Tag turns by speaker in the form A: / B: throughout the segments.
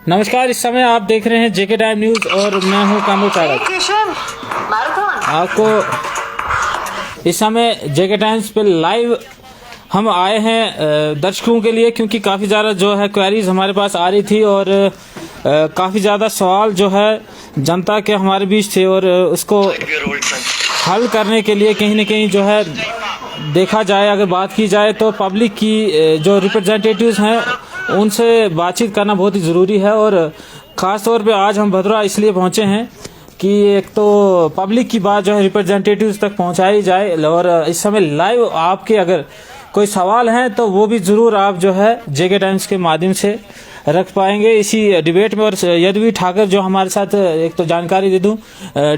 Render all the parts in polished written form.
A: नमस्कार, इस समय आप देख रहे हैं जेके टाइम न्यूज और मैं हूं कामो चाड़क। आपको इस समय जेके टाइम्स पे लाइव हम आए हैं दर्शकों के लिए, क्योंकि काफ़ी ज़्यादा जो है क्वेरीज हमारे पास आ रही थी और काफ़ी ज़्यादा सवाल जो है जनता के हमारे बीच थे और उसको हल करने के लिए कहीं ना कहीं जो है देखा जाए, अगर बात की जाए तो पब्लिक की जो रिप्रेजेंटेटिव्स हैं उनसे बातचीत करना बहुत ही ज़रूरी है। और ख़ास तौर पे आज हम भदरा इसलिए पहुंचे हैं कि एक तो पब्लिक की बात जो है रिप्रेजेंटेटिव्स तक पहुंचाई जाए और इस समय लाइव आपके अगर कोई सवाल हैं तो वो भी ज़रूर आप जो है जेके टाइम्स के माध्यम से रख पाएंगे इसी डिबेट में। और यदुवीर ठाकर जो हमारे साथ, एक तो जानकारी दे दूं,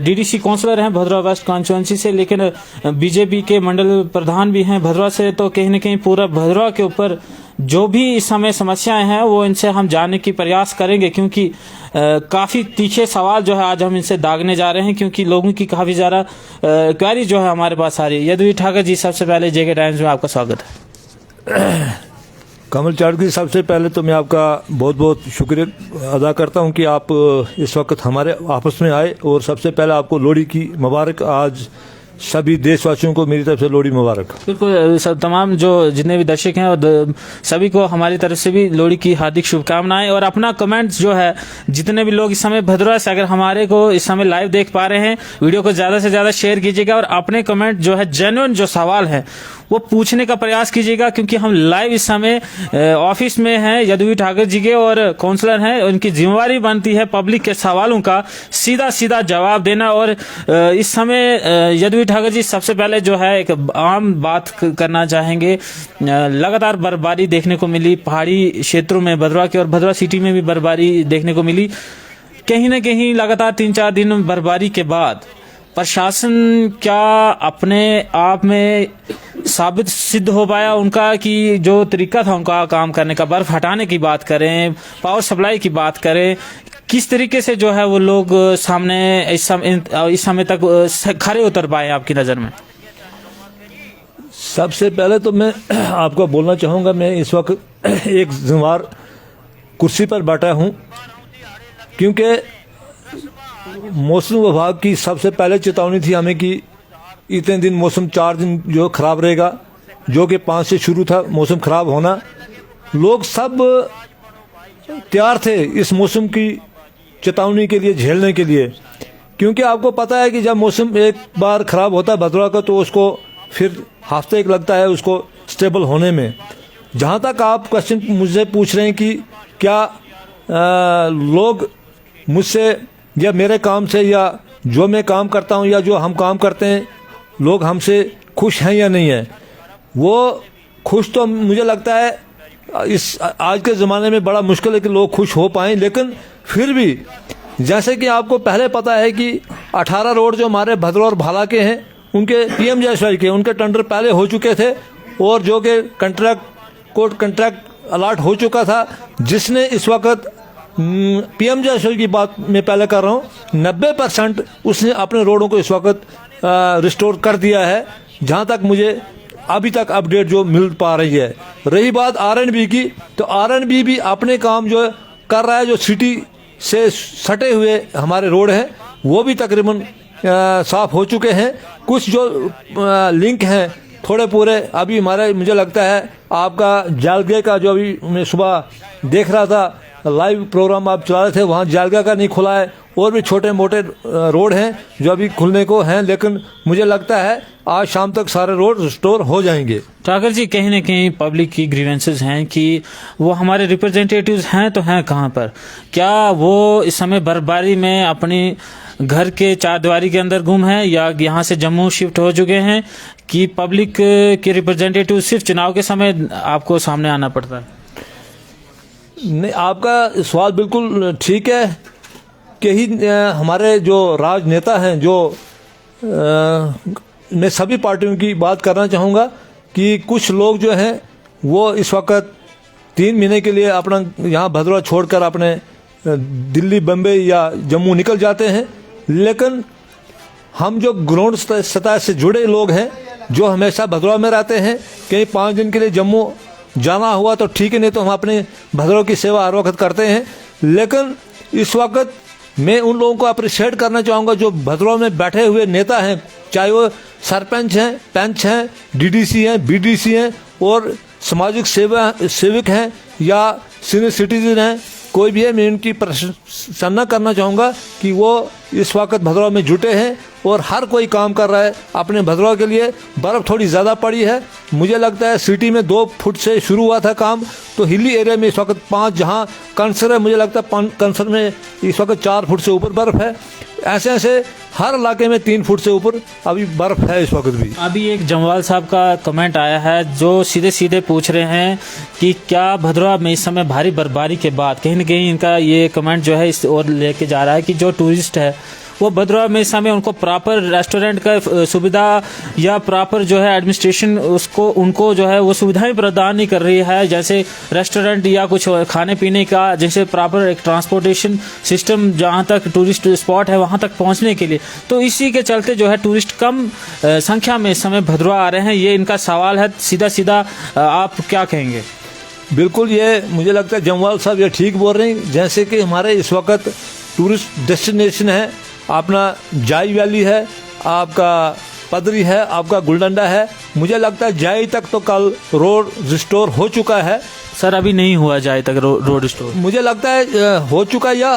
A: डीडीसी काउंसलर हैं भदरा वेस्ट कॉन्स्टिट्यूंसी से, लेकिन बीजेपी के मंडल प्रधान भी हैं भदरा से। तो कहीं ना कहीं पूरा भदरा के ऊपर जो भी इस समय समस्याएं हैं वो इनसे हम जानने की प्रयास करेंगे, क्योंकि काफ़ी तीखे सवाल जो है आज हम इनसे दागने जा रहे हैं, क्योंकि लोगों की काफ़ी ज़्यादा क्वेरी जो है हमारे पास आ रही है। यदुवीर ठाकर जी, सबसे पहले जेके टाइम्स में आपका स्वागत है।
B: कमल चाड़क जी, सबसे पहले तो मैं आपका बहुत बहुत शुक्रिया अदा करता हूं कि आप इस वक्त हमारे आपस में आए, और सबसे पहले आपको लोहड़ी की मुबारक। आज सभी देशवासियों को मेरी तरफ से लोहड़ी मुबारक।
A: बिल्कुल, सब तमाम जो जितने भी दर्शक हैं और सभी को हमारी तरफ से भी लोहड़ी की हार्दिक शुभकामनाएं। और अपना कमेंट जो है, जितने भी लोग इस समय भदरा से अगर हमारे को इस समय लाइव देख पा रहे हैं, वीडियो को ज़्यादा से ज़्यादा शेयर कीजिएगा और अपने कमेंट जो है जेन्युइन जो सवाल है वो पूछने का प्रयास कीजिएगा, क्योंकि हम लाइव इस समय ऑफिस में हैं यदुवीर ठाकर जी के और काउंसलर हैं। उनकी जिम्मेवारी बनती है पब्लिक के सवालों का सीधा सीधा जवाब देना। और इस समय यदुवीर ठाकर जी, सबसे पहले जो है एक आम बात करना चाहेंगे। लगातार बर्फबारी देखने को मिली पहाड़ी क्षेत्रों में, भदरा के और भदरा सिटी में भी बर्फबारी देखने को मिली। कहीं ना कहीं लगातार 3-4 दिन बर्फबारी के बाद प्रशासन क्या अपने आप में साबित सिद्ध हो पाया उनका कि जो तरीका था उनका काम करने का, बर्फ हटाने की बात करें, पावर सप्लाई की बात करें, किस तरीके से जो है वो लोग सामने इस समय तक खरे उतर पाए आपकी नज़र में?
B: सबसे पहले तो मैं आपको बोलना चाहूँगा, मैं इस वक्त एक जिम्मेवार कुर्सी पर बैठा हूँ, क्योंकि मौसम विभाग की सबसे पहले चेतावनी थी हमें कि इतने दिन मौसम 4 दिन जो खराब रहेगा, जो कि 5 से शुरू था मौसम खराब होना। लोग सब तैयार थे इस मौसम की चेतावनी के लिए, झेलने के लिए, क्योंकि आपको पता है कि जब मौसम एक बार खराब होता है भदरा का, तो उसको फिर हफ्ते एक लगता है उसको स्टेबल होने में। जहाँ तक आप क्वेश्चन मुझसे पूछ रहे हैं कि क्या लोग मुझसे या मेरे काम से या जो मैं काम करता हूं या जो हम काम करते हैं, लोग हमसे खुश हैं या नहीं हैं, वो खुश तो मुझे लगता है इस आज के ज़माने में बड़ा मुश्किल है कि लोग खुश हो पाएं। लेकिन फिर भी जैसे कि आपको पहले पता है कि 18 रोड जो हमारे भदरा और भाला के हैं, उनके PMJSY के उनके टेंडर पहले हो चुके थे, और जो कि कंट्रैक्ट अलॉट हो चुका था, जिसने इस वक्त PMJSY की बात मैं पहले कर रहा हूँ, 90% उसने अपने रोडों को इस वक्त रिस्टोर कर दिया है, जहाँ तक मुझे अभी तक अपडेट जो मिल पा रही है। रही बात RNB की, तो RNB भी अपने काम जो कर रहा है। जो सिटी से सटे हुए हमारे रोड हैं वो भी तकरीबन साफ हो चुके हैं। कुछ जो लिंक हैं थोड़े पूरे अभी हमारे, मुझे लगता है आपका जालगे का, जो अभी मैं सुबह देख रहा था लाइव प्रोग्राम आप चला रहे थे, वहाँ जालगा का नहीं खुला है, और भी छोटे मोटे रोड हैं जो अभी खुलने को हैं, लेकिन मुझे लगता है आज शाम तक सारे रोड रिस्टोर हो जाएंगे।
A: ठाकर जी, कहीं ना कहीं पब्लिक की ग्रीवेंसेस हैं कि वो हमारे रिप्रेजेंटेटिव्स हैं तो हैं कहाँ पर? क्या वो इस समय बर्फबारी में अपनी घर के चारदीवारी के अंदर गुम हैं, या यहाँ से जम्मू शिफ्ट हो चुके हैं, कि पब्लिक के रिप्रेजेंटेटिव सिर्फ चुनाव के समय आपको सामने आना पड़ता है?
B: नहीं, आपका सवाल बिल्कुल ठीक है कि हमारे जो राजनेता हैं, जो मैं सभी पार्टियों की बात करना चाहूँगा कि कुछ लोग जो हैं वो इस वक्त 3 महीने के लिए अपना यहाँ भदरा छोड़कर अपने दिल्ली, बम्बई या जम्मू निकल जाते हैं, लेकिन हम जो ग्राउंड सतह से जुड़े लोग हैं, जो हमेशा भद्रवाह में रहते हैं, कहीं 5 दिन के लिए जम्मू जाना हुआ तो ठीक है, नहीं तो हम अपने भद्रवाह की सेवा हर वक्त करते हैं। लेकिन इस वक्त मैं उन लोगों को अप्रिशिएट करना चाहूँगा जो भद्रवाह में बैठे हुए नेता हैं, चाहे वो सरपंच हैं, पंच हैं, डीडीसी हैं, बीडीसी हैं और सामाजिक सेवक हैं या सीनियर सिटीजन हैं, कोई भी है, मैं उनकी प्रशंसा करना चाहूँगा कि वो इस वक्त भद्रवाह में जुटे हैं और हर कोई काम कर रहा है अपने भद्रवाह के लिए। बर्फ़ थोड़ी ज़्यादा पड़ी है, मुझे लगता है सिटी में 2 फुट से शुरू हुआ था काम, तो हिली एरिया में इस वक्त 5, जहाँ कंसर है मुझे लगता है कंसर में इस वक्त 4 फुट से ऊपर बर्फ़ है। ऐसे ऐसे हर इलाके में 3 फुट से ऊपर अभी बर्फ़ है इस वक्त भी।
A: अभी एक जमवाल साहब का कमेंट आया है जो सीधे सीधे पूछ रहे हैं कि क्या भद्रवाह में इस समय भारी बर्फबारी के बाद, कहीं न कहीं इनका ये कमेंट जो है इस ओर लेके जा रहा है कि जो टूरिस्ट है वो भद्रवाह में इस समय उनको प्रॉपर रेस्टोरेंट का सुविधा या प्रॉपर जो है एडमिनिस्ट्रेशन उनको जो है वो सुविधाएं प्रदान नहीं कर रही है, जैसे रेस्टोरेंट या कुछ खाने पीने का, जैसे प्रॉपर एक ट्रांसपोर्टेशन सिस्टम जहां तक टूरिस्ट स्पॉट है वहां तक पहुंचने के लिए। तो इसी के चलते जो है टूरिस्ट कम संख्या में इस समय भद्रवाह आ रहे हैं। ये इनका सवाल है, सीधा सीधा आप क्या कहेंगे?
B: बिल्कुल, ये मुझे लगता है जमवाल साहब ये ठीक बोल रहे हैं। जैसे कि हमारे इस वक्त टूरिस्ट डेस्टिनेशन है, अपना जाई वैली है, आपका पदरी है, आपका गुलडंडा है। मुझे लगता है जाई तक तो कल रोड रिस्टोर हो चुका है।
A: सर अभी नहीं हुआ जाए तक रोड रिस्टोर,
B: मुझे लगता है हो चुका या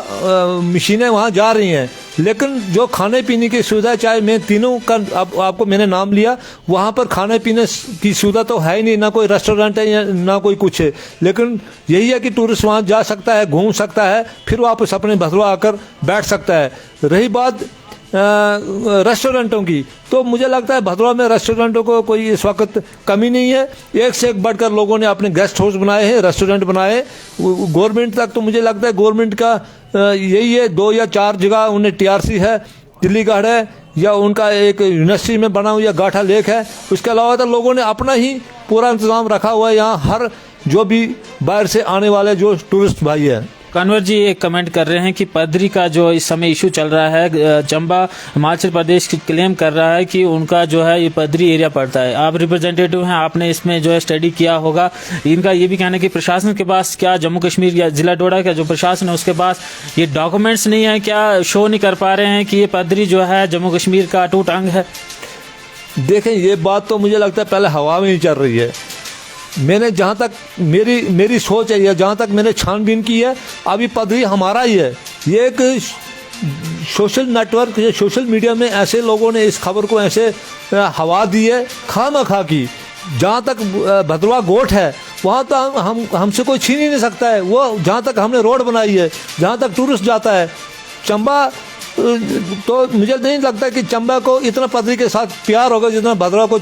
B: मशीनें वहाँ जा रही हैं, लेकिन जो खाने पीने की सुविधा, चाहे मैं तीनों का आपको मैंने नाम लिया, वहाँ पर खाने पीने की सुविधा तो है ही नहीं, ना कोई रेस्टोरेंट है या ना कोई कुछ है। लेकिन यही है कि टूरिस्ट वहाँ जा सकता है, घूम सकता है, फिर वापस अपने भद्रवाह आकर बैठ सकता है। रही बात रेस्टोरेंटों की, तो मुझे लगता है भद्रवाह में रेस्टोरेंटों को कोई इस वक्त कमी नहीं है। एक से एक बढ़कर लोगों ने अपने गेस्ट हाउस बनाए हैं, रेस्टोरेंट बनाए। गवर्नमेंट तक तो मुझे लगता है गवर्नमेंट का यही है, 2 या 4 जगह उन्हें टीआरसी है, दिल्लीगढ़ है, या उनका एक यूनिवर्सिटी में बना हुआ गाठा लेक है। उसके अलावा तो लोगों ने अपना ही पूरा इंतजाम रखा हुआ है यहाँ, हर जो भी बाहर से आने वाले जो टूरिस्ट भाई है।
A: कन्वर जी एक कमेंट कर रहे हैं कि पदरी का जो इस समय इशू चल रहा है, चंबा हिमाचल प्रदेश क्लेम कर रहा है कि उनका जो है ये पदरी एरिया पड़ता है। आप रिप्रेजेंटेटिव हैं, आपने इसमें जो है स्टडी किया होगा। इनका ये भी कहना है कि प्रशासन के पास, क्या जम्मू कश्मीर या जिला डोडा का जो प्रशासन है उसके पास ये डॉक्यूमेंट्स नहीं है, क्या शो नहीं कर पा रहे हैं कि ये पदरी जो है जम्मू कश्मीर का अटूट अंग है?
B: देखें, ये बात तो मुझे लगता है पहले हवा में ही चल रही है। मैंने जहाँ तक मेरी सोच है या जहाँ तक मैंने छानबीन की है, अभी पदरी हमारा ही है। ये एक सोशल नेटवर्क या सोशल मीडिया में ऐसे लोगों ने इस खबर को ऐसे हवा दी है खामखा की। जहाँ तक भद्रवाह गोठ है वहाँ तो हमसे कोई छीन ही नहीं सकता है। वो जहाँ तक हमने रोड बनाई है, जहाँ तक टूरिस्ट जाता है, चंबा तो मुझे नहीं लगता कि चंबा को इतना पदरी के साथ प्यार होगा जितना भद्रवाह को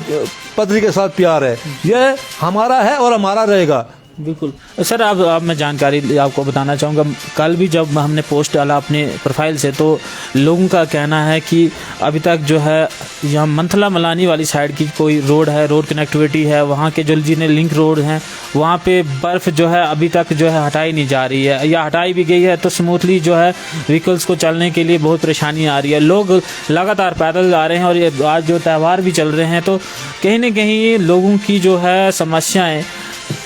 B: पदरी के साथ प्यार है। यह हमारा है और हमारा रहेगा।
A: बिल्कुल सर, अब मैं जानकारी आपको बताना चाहूँगा। कल भी जब हमने पोस्ट डाला अपने प्रोफाइल से, तो लोगों का कहना है कि अभी तक जो है यहाँ मंथला मलानी वाली साइड की कोई रोड है, रोड कनेक्टिविटी है, वहाँ के जो जिन्हें लिंक रोड हैं वहाँ पे बर्फ़ जो है अभी तक जो है हटाई नहीं जा रही है, या हटाई भी गई है तो स्मूथली जो है व्हीकल्स को चलने के लिए बहुत परेशानी आ रही है। लोग लगातार पैदल आ रहे हैं और ये आज जो त्यौहार भी चल रहे हैं, तो कहीं ना कहीं लोगों की जो है समस्याएँ,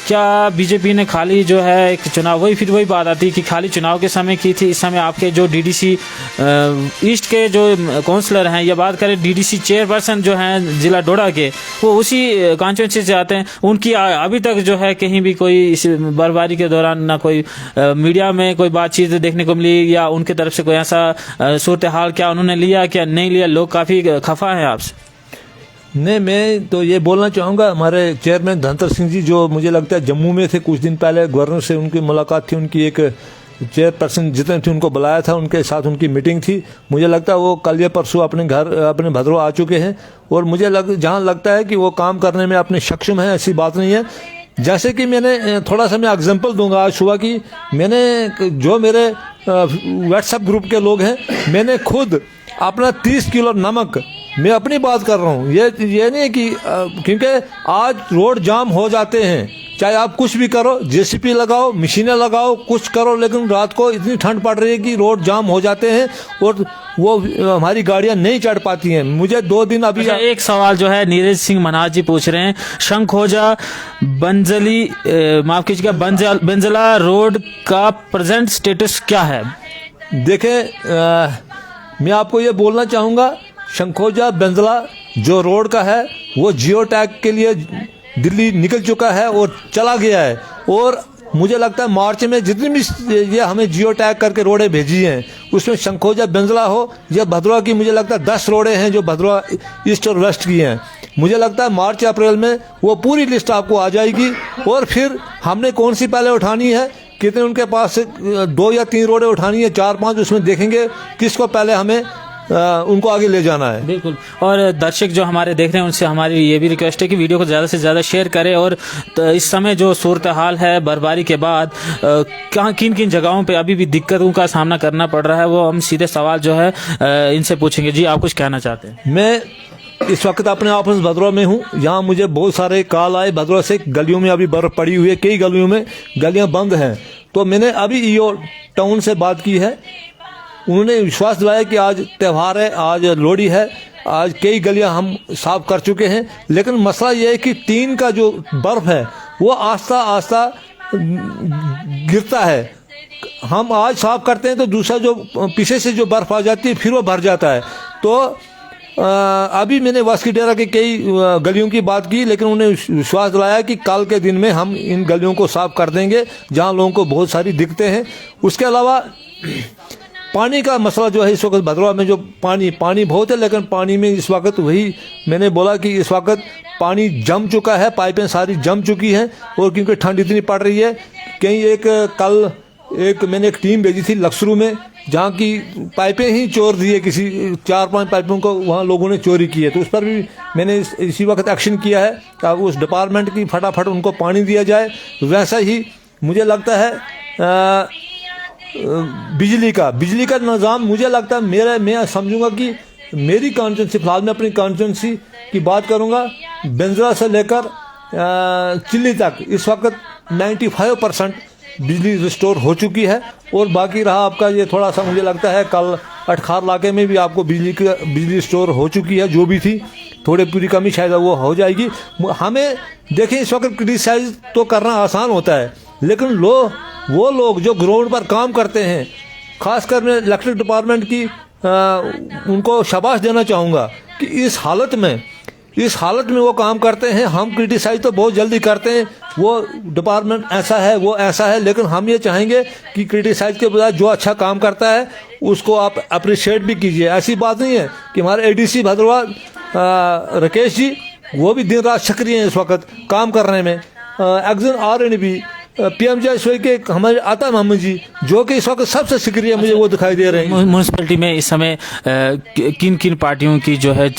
A: क्या बीजेपी ने खाली जो है एक चुनाव, फिर वही बात आती है कि खाली चुनाव के समय की थी। इस समय आपके जो डीडीसी ईस्ट के जो काउंसलर हैं, या बात करें डीडीसी चेयरपर्सन जो हैं जिला डोडा के, वो उसी कॉन्स्टिट्यूंसी से आते हैं। उनकी अभी तक जो है कहीं भी कोई इस बर्फबारी के दौरान ना कोई मीडिया में कोई बातचीत देखने को मिली, या उनकी तरफ से कोई ऐसा सूरत हाल क्या उन्होंने लिया क्या नहीं लिया। लोग काफ़ी खफा हैं आपसे।
B: नहीं, मैं तो ये बोलना चाहूँगा, हमारे चेयरमैन धनतर सिंह जी जो मुझे लगता है जम्मू में थे कुछ दिन पहले, गवर्नर से उनकी मुलाकात थी, उनकी एक चेयरपर्सन जितने थे उनको बुलाया था, उनके साथ उनकी मीटिंग थी। मुझे लगता है वो कल या परसों अपने घर अपने भद्रवाह आ चुके हैं, और मुझे जहाँ लगता है कि वो काम करने में अपने सक्षम हैं, ऐसी बात नहीं है। जैसे कि मैंने थोड़ा सा मैं एग्जांपल दूंगा आज सुबह की, मैंने जो मेरे व्हाट्सएप ग्रुप के लोग हैं, मैंने खुद अपना 30 किलो नमक, मैं अपनी बात कर रहा हूँ, ये नहीं कि क्योंकि आज रोड जाम हो जाते हैं, चाहे आप कुछ भी करो, जेसीपी लगाओ, मशीनें लगाओ, कुछ करो, लेकिन रात को इतनी ठंड पड़ रही है कि रोड जाम हो जाते हैं और वो हमारी गाड़ियां नहीं चढ़ पाती हैं। मुझे 2 दिन अभी
A: अच्छा, एक सवाल जो है नीरज सिंह मनाज जी पूछ रहे हैं, शंखोजा बंजली माफ कीजिएगा बंजला रोड का प्रेजेंट स्टेटस क्या है?
B: देखें, मैं आपको ये बोलना चाहूँगा, शंखोजा बेंजला जो रोड का है वो जियो टैग के लिए दिल्ली निकल चुका है और चला गया है। और मुझे लगता है मार्च में जितनी भी ये हमें जियो टैग करके रोडें भेजी हैं, उसमें शंखोजा बेंजला हो या भद्रवा की, मुझे लगता है 10 रोडें हैं जो भद्रवा ईस्ट और वेस्ट की हैं। मुझे लगता है मार्च अप्रैल में वो पूरी लिस्ट आपको आ जाएगी और फिर हमने कौन सी पहले उठानी है, कितने उनके पास 2 या 3 रोडें उठानी है, 4-5, उसमें देखेंगे किसको पहले हमें उनको आगे ले जाना है।
A: बिल्कुल। और दर्शक जो हमारे देख रहे हैं उनसे हमारी ये भी रिक्वेस्ट है कि वीडियो को ज़्यादा से ज़्यादा शेयर करें और इस समय जो सूरत हाल है बर्फबारी के बाद कहाँ किन किन जगहों पे अभी भी दिक्कतों का सामना करना पड़ रहा है, वो हम सीधे सवाल जो है इनसे पूछेंगे। जी, आप कुछ कहना चाहते हैं?
B: मैं इस वक्त अपने ऑफिस भद्रवा में हूँ। यहाँ मुझे बहुत सारे कॉल आए भद्रवा से, गलियों में अभी बर्फ़ पड़ी हुई है, कई गलियों में गलियाँ बंद हैं। तो मैंने अभी ईओ टाउन से बात की है, उन्होंने विश्वास दिलाया कि आज त्यौहार है, आज लोहड़ी है, आज कई गलियां हम साफ कर चुके हैं। लेकिन मसला ये है कि टीन का जो बर्फ़ है वो आस्ता आस्ता गिरता है। हम आज साफ करते हैं तो दूसरा जो पीछे से जो बर्फ़ आ जाती है फिर वो भर जाता है। तो अभी मैंने वास्कीडेरा के कई गलियों की बात की, लेकिन उन्होंने विश्वास दिलाया कि कल के दिन में हम इन गलियों को साफ कर देंगे जहां लोगों को बहुत सारी दिक्कतें हैं। उसके अलावा पानी का मसला जो है इस वक्त भद्रवा में, जो पानी बहुत है, लेकिन पानी में इस वक्त वही मैंने बोला कि इस वक्त पानी जम चुका है, पाइपें सारी जम चुकी हैं। और क्योंकि ठंड इतनी पड़ रही है, कहीं कल मैंने एक टीम भेजी थी लक्सरू में, जहाँ की पाइपें ही चोर दी है, किसी 4-5 पाइपों को वहाँ लोगों ने चोरी की है। तो उस पर भी मैंने इसी वक्त एक्शन किया है ताकि उस डिपार्टमेंट की फटाफट उनको पानी दिया जाए। वैसा ही मुझे लगता है बिजली का निज़ाम, मुझे लगता है मैं समझूंगा कि मेरी कॉन्स्टिट्यूंसी, फिलहाल मैं अपनी कॉन्स्टिट्यूंसी की बात करूंगा, बेंजरा से लेकर चिल्ली तक इस वक्त 95% बिजली रिस्टोर हो चुकी है। और बाकी रहा आपका ये थोड़ा सा, मुझे लगता है कल अटखार इलाके में भी आपको बिजली स्टोर हो चुकी है, जो भी थी थोड़ी पूरी कमी शायद वो हो जाएगी। हमें देखें, इस वक्त क्रिटिसाइज तो करना आसान होता है, लेकिन वो लोग जो ग्राउंड पर काम करते हैं, खासकर मैं इलेक्ट्रिक डिपार्टमेंट की उनको शाबाश देना चाहूँगा कि इस हालत में वो काम करते हैं। हम क्रिटिसाइज तो बहुत जल्दी करते हैं, वो डिपार्टमेंट ऐसा है, वो ऐसा है, लेकिन हम ये चाहेंगे कि क्रिटिसाइज के बजाय जो अच्छा काम करता है उसको आप अप्रिशिएट भी कीजिए। ऐसी बात नहीं है कि हमारे एडीसी भद्रवा राकेश जी, वो भी दिन रात सक्रिय हैं इस वक्त काम करने में। एक्जन RNB PMJ के हमारे आता मोहम्मद जी, जो कि इस वक्त सबसे सक्रिय मुझे वो दिखाई दे रहे हैं।
A: म्यूनसिपैलिटी में इस समय किन किन पार्टियों की जो है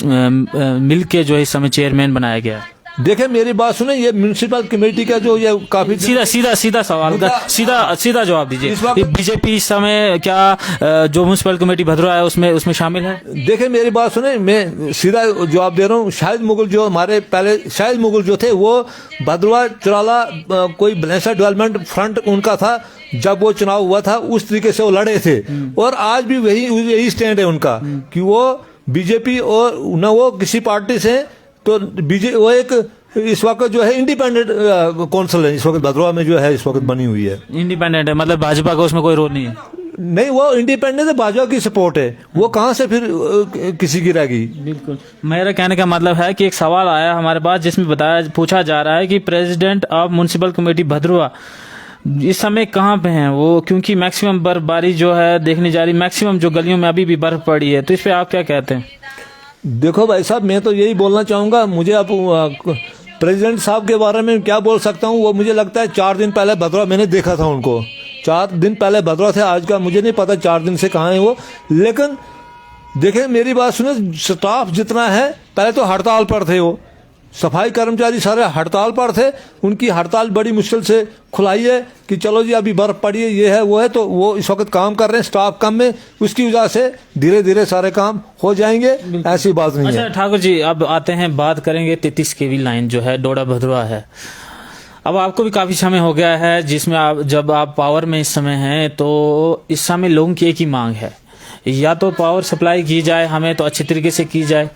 A: मिलके जो है इस समय चेयरमैन बनाया गया है?
B: देखें, मेरी बात सुने, ये म्यूनसिपल कमेटी का जो ये काफी
A: सीधा सवाल का सीधा जवाब दीजिए। बीजेपी इस समय क्या जो म्यूनसिपल कमेटी भद्रवा है उसमें शामिल है?
B: देखें, मेरी बात सुने, मैं सीधा जवाब दे रहा हूँ। शाहिद मुगल जो हमारे पहले शाहिद मुगल जो थे, वो भद्रवा चुराला कोई बैलेंसर डेवलपमेंट फ्रंट उनका था, जब वो चुनाव हुआ था उस तरीके से वो लड़े थे। और आज भी यही स्टैंड है उनका कि वो बीजेपी और न वो किसी पार्टी से, तो वो एक इस वक्त जो है इंडिपेंडेंट कौंसिल है इस वक्त भद्रवा में जो है इस वक्त बनी हुई है।
A: इंडिपेंडेंट है, मतलब भाजपा का उसमें कोई रोल नहीं है?
B: नहीं, वो इंडिपेंडेंट है, भाजपा की सपोर्ट है, वो कहाँ से फिर किसी की रहेगी।
A: बिल्कुल, मेरा कहने का मतलब है कि एक सवाल आया हमारे पास जिसमें पूछा जा रहा है कि प्रेसिडेंट ऑफ म्युनिसिपल कमेटी भद्रवा इस समय कहाँ पे हैं वो, क्योंकि मैक्सिमम बर्फबारी जो है देखने जा रही, मैक्सिमम जो गलियों में अभी भी बर्फ पड़ी है, तो इस पे आप क्या कहते हैं?
B: देखो भाई साहब, मैं तो यही बोलना चाहूँगा, मुझे अब प्रेसिडेंट साहब के बारे में क्या बोल सकता हूँ। वो मुझे लगता है 4 दिन पहले भद्रवा मैंने देखा था उनको, 4 दिन पहले भद्रवा थे, आज का मुझे नहीं पता 4 दिन से कहाँ है वो। लेकिन देखें, मेरी बात सुने, स्टाफ जितना है, पहले तो हड़ताल पर थे, वो सफाई कर्मचारी सारे हड़ताल पर थे, उनकी हड़ताल बड़ी मुश्किल से खुलाई है कि चलो जी अभी बर्फ पड़ी है, ये है वो है, तो वो इस वक्त काम कर रहे हैं, स्टाफ कम में, उसकी वजह से धीरे धीरे सारे काम हो जाएंगे, ऐसी बात नहीं है।
A: अच्छा ठाकुर जी, अब आते हैं, बात करेंगे 33 kV लाइन जो है डोडा भद्रवा है। अब आपको भी काफी समय हो गया है जिसमें आप जब आप पावर में इस समय हैं, तो इस समय लोगों की एक ही मांग है, या तो पावर सप्लाई की जाए हमें तो अच्छी तरीके से की जाए,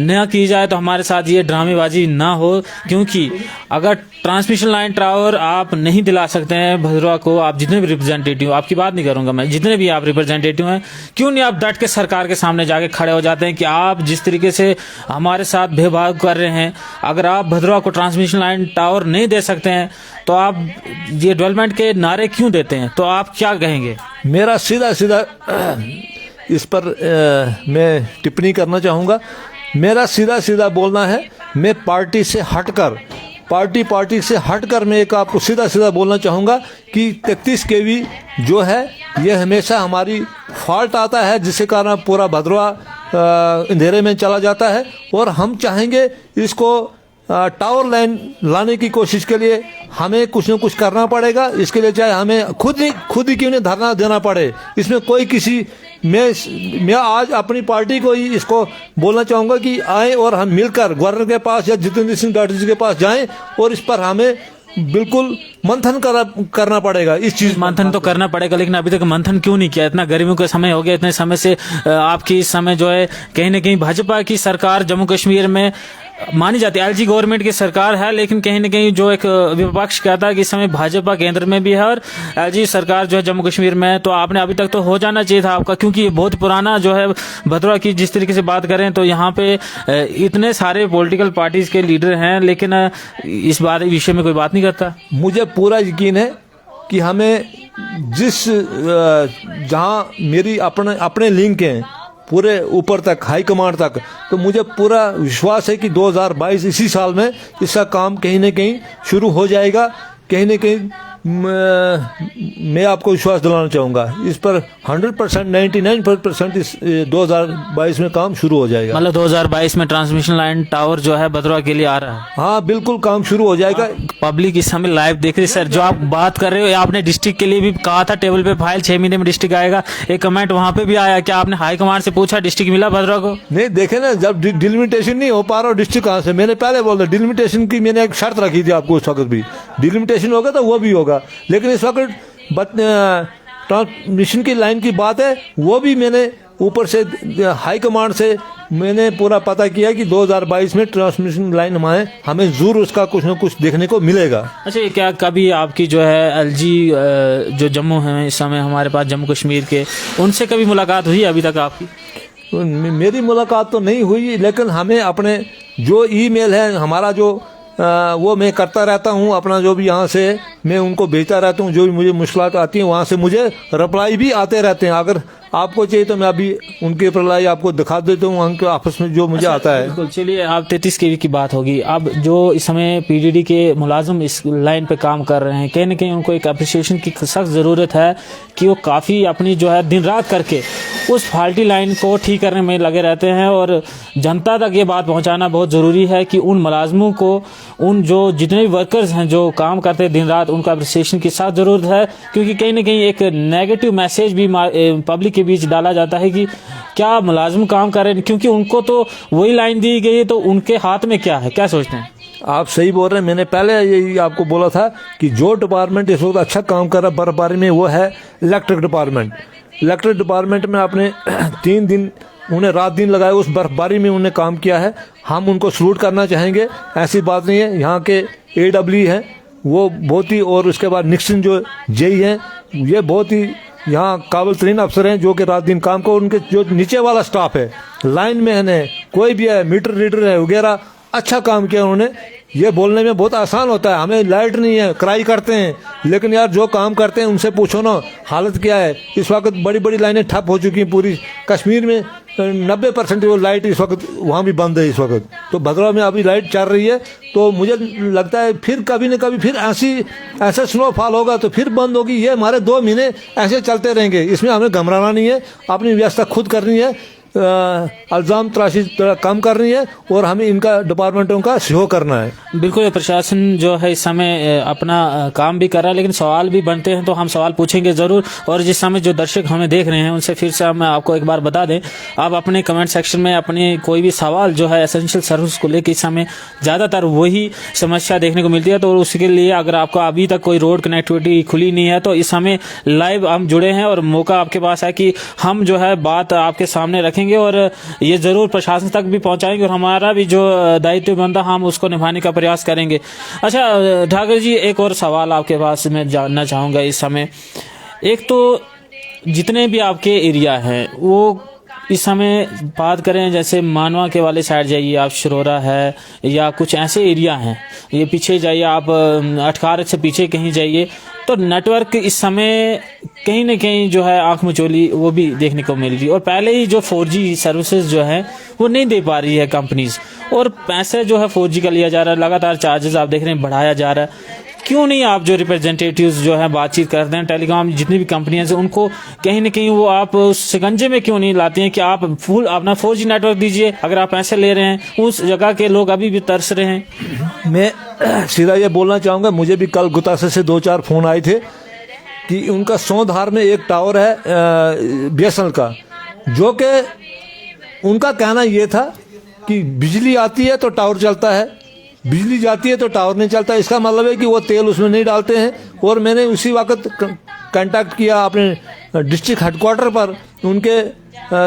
A: न की जाए तो हमारे साथ ये ड्रामेबाजी ना हो। क्योंकि अगर ट्रांसमिशन लाइन टावर आप नहीं दिला सकते हैं भद्रवा को, आप जितने भी रिप्रेजेंटेटिव, आपकी बात नहीं करूंगा मैं, जितने भी आप रिप्रेजेंटेटिव हैं, क्यों नहीं आप डट के सरकार के सामने जाके खड़े हो जाते हैं कि आप जिस तरीके से हमारे साथ भेदभाव कर रहे हैं, अगर आप भद्रवा को ट्रांसमिशन लाइन टावर नहीं दे सकते हैं तो आप ये डेवलपमेंट के नारे क्यों देते हैं, तो आप क्या कहेंगे?
B: मेरा सीधा सीधा इस पर मैं टिप्पणी करना चाहूँगा। मेरा सीधा सीधा बोलना है, मैं पार्टी से हटकर मैं एक आपको सीधा सीधा बोलना चाहूँगा कि 33 kV जो है ये हमेशा हमारी फॉल्ट आता है, जिसके कारण पूरा भद्रवा अंधेरे में चला जाता है। और हम चाहेंगे इसको टावर लाइन लाने की कोशिश के लिए हमें कुछ न कुछ करना पड़ेगा। इसके लिए चाहे हमें खुद ही क्यों नहीं धरना देना पड़े, इसमें कोई किसी मैं आज अपनी पार्टी को ही इसको बोलना चाहूँगा कि आए और हम मिलकर गवर्नर के पास या जितेंद्र सिंह राठौर जी के पास जाएं और इस पर हमें बिल्कुल मंथन करना पड़ेगा। इस चीज
A: मंथन तो करना पड़ेगा, लेकिन अभी तक मंथन क्यों नहीं किया? इतना गर्मियों का समय हो गया, इतने समय से आपकी इस समय जो है कहीं ना कहीं भाजपा की सरकार जम्मू कश्मीर में मानी जाती है, एलजी गवर्नमेंट की सरकार है, लेकिन कहीं ना कहीं जो एक विपक्ष कहता है कि इस समय भाजपा केंद्र में भी है और एलजी सरकार जो है जम्मू कश्मीर में है। तो आपने अभी तक तो हो जाना चाहिए था आपका, क्योंकि ये बहुत पुराना जो है भद्रवा की जिस तरीके से बात करें तो यहाँ पे इतने सारे पॉलिटिकल पार्टीज के लीडर हैं, लेकिन इस बात विषय में कोई बात नहीं करता।
B: मुझे पूरा यकीन है कि हमें जहाँ मेरी अपने लिंक हैं पूरे ऊपर तक, हाई कमांड तक, तो मुझे पूरा विश्वास है कि 2022 इसी साल में इसका काम कहीं ना कहीं शुरू हो जाएगा। कहीं ना कहीं मैं आपको विश्वास दिलाना चाहूँगा इस पर 100% 99% इस 2022 में काम शुरू हो जाएगा।
A: मतलब 2022 में ट्रांसमिशन लाइन टावर जो है भद्रवा के लिए आ रहा है?
B: हाँ बिल्कुल, काम शुरू हो जाएगा।
A: पब्लिक इस समय लाइव देख रही है। सर जो आप बात कर रहे हो, आपने डिस्ट्रिक्ट के लिए भी कहा था टेबल पे फाइल 6 महीने में डिस्ट्रिक्ट आएगा, एक कमेंट वहाँ पे भी आया, क्या आपने हाई कमांड से पूछा डिस्ट्रिक्ट मिला भद्रवा को?
B: नहीं, देखे ना, जब डिलिमिटेशन नहीं हो पा रहा डिस्ट्रिक्ट कहाँ से, मैंने पहले बोल दिया डिलिमिटेशन की मैंने एक शर्त रखी थी आपको, उस वक्त भी डिलिमिटेशन होगा तो वो भी होगा, लेकिन इस वक्त ट्रांसमिशन की लाइन की बात है, वो भी मैंने ऊपर से हाई कमांड से मैंने पूरा पता किया कि 2022 में ट्रांसमिशन लाइन हमें जरूर उसका कुछ न कुछ देखने को मिलेगा।
A: अच्छा, क्या कभी आपकी जो है एलजी जो जम्मू है इस समय हमारे पास जम्मू कश्मीर के, उनसे कभी मुलाकात हुई अभी तक आपकी?
B: मेरी मुलाकात तो नहीं हुई, लेकिन हमें अपने जो ईमेल है हमारा जो वो मैं करता रहता हूँ, अपना जो भी यहाँ से मैं उनको भेजता रहता हूँ, जो भी मुझे मुश्किलात आती हैं वहाँ से मुझे रिप्लाई भी आते रहते हैं। अगर आपको चाहिए तो मैं अभी उनके रिप्लाई आपको दिखा देता हूँ, उनके आपस में जो मुझे आता है।
A: बिल्कुल, चलिए आप 33 kV की बात होगी। अब जो इस समय पीडीडी के मुलाजिम इस लाइन पे काम कर रहे हैं, कहीं ना कहीं उनको एक अप्रिसिएशन की सख्त ज़रूरत है कि वो काफ़ी अपनी जो है दिन रात करके उस फाल्टी लाइन को ठीक करने में लगे रहते हैं, और जनता तक ये बात पहुंचाना बहुत ज़रूरी है कि उन मुलाजमों को, उन जो जितने भी वर्कर्स हैं जो काम करते हैं दिन रात, उनका अप्रिसिएशन की सख्त ज़रूरत है। क्योंकि कहीं ना कहीं एक नेगेटिव मैसेज भी पब्लिक के बीच डाला जाता है कि क्या मुलाजिम काम कर रहे हैं, क्योंकि उनको तो वही लाइन दी गई है, तो उनके हाथ में क्या है? क्या सोचते हैं
B: आप? सही बोल रहे हैं। मैंने पहले यही आपको बोला था कि जो डिपार्टमेंट इस वक्त अच्छा काम कर रहा है बर्फबारी में, वो है इलेक्ट्रिक डिपार्टमेंट। इलेक्ट्रिक डिपार्टमेंट में आपने 3 दिन उन्हें रात दिन लगाए, उस बर्फबारी में उन्हें काम किया है, हम उनको सलूट करना चाहेंगे। ऐसी बात नहीं है। यहाँ के AW हैं वो बहुत ही, और उसके बाद निक्सन जो जेई हैं, ये बहुत ही यहाँ काबिल तरीन अफसर हैं जो कि रात दिन काम को, उनके जो नीचे वाला स्टाफ है, लाइन मैन है, कोई भी है, मीटर रीडर है वगैरह, अच्छा काम किया उन्होंने। ये बोलने में बहुत आसान होता है, हमें लाइट नहीं है, क्राई करते हैं, लेकिन यार जो काम करते हैं उनसे पूछो ना हालत क्या है। इस वक्त बड़ी बड़ी लाइनें ठप हो चुकी हैं पूरी कश्मीर में, 90% वो लाइट इस वक्त वहाँ भी बंद है इस वक्त। तो भद्रवा में अभी लाइट चल रही है, तो मुझे लगता है फिर कभी न कभी फिर ऐसा स्नोफॉल होगा तो फिर बंद होगी। ये हमारे 2 महीने ऐसे चलते रहेंगे, इसमें हमें घबराना नहीं है, अपनी व्यवस्था खुद करनी है। अल्जाम तराशी थोड़ा कम करनी है और हमें इनका डिपार्टमेंटों का सहयोग करना है।
A: बिल्कुल, प्रशासन जो है इस समय अपना काम भी कर रहा है, लेकिन सवाल भी बनते हैं तो हम सवाल पूछेंगे ज़रूर। और जिस समय जो दर्शक हमें देख रहे हैं उनसे फिर से हम आपको एक बार बता दें, आप अपने कमेंट सेक्शन में अपने कोई भी सवाल जो है एसेंशियल सर्विस को लेकर, इस समय ज़्यादातर वही समस्या देखने को मिलती है। तो उसके लिए अगर आपका अभी तक कोई रोड कनेक्टिविटी खुली नहीं है तो इस समय लाइव हम जुड़े हैं और मौका आपके पास है कि हम जो है बात आपके सामने रखेंगे और ये ज़रूर प्रशासन तक भी पहुंचाएंगे और हमारा भी जो दायित्व बनता हम उसको निभाने का प्रयास करेंगे। अच्छा ठाकुर जी, एक और सवाल आपके पास मैं जानना चाहूँगा इस समय। एक तो जितने भी आपके एरिया हैं वो इस समय बात करें, जैसे मानवा के वाले साइड जाइए आप, शरोरा है या कुछ ऐसे एरिया हैं, ये पीछे जाइए आप, अटखार से पीछे कहीं जाइए, तो नेटवर्क इस समय कहीं न कहीं जो है आंख मचोली वो भी देखने को मिल रही है। और पहले ही जो 4G सर्विसेज जो है वो नहीं दे पा रही है कंपनीज, और पैसे जो है 4G का लिया जा रहा है, लगातार चार्जेस आप देख रहे हैं बढ़ाया जा रहा है। क्यों नहीं आप जो रिप्रेजेंटेटिव्स जो है बातचीत करते हैं टेलीकॉम जितनी भी कंपनियां हैं उनको कहीं ना कहीं वो आप उस शिकंजे में क्यों नहीं लाते हैं कि आप फुल अपना 4G नेटवर्क दीजिए? अगर आप पैसे ले रहे हैं, उस जगह के लोग अभी भी तरस रहे हैं।
B: मैं सीधा ये बोलना चाहूँगा, मुझे भी कल गुतासे से 2-4 फ़ोन आए थे कि उनका सौंधार में एक टावर है BSNL का, जो कि उनका कहना ये था कि बिजली आती है तो टावर चलता है, बिजली जाती है तो टावर नहीं चलता। इसका मतलब है कि वो तेल उसमें नहीं डालते हैं। और मैंने उसी वक्त कांटेक्ट किया अपने डिस्ट्रिक्ट हेडक्वार्टर पर, उनके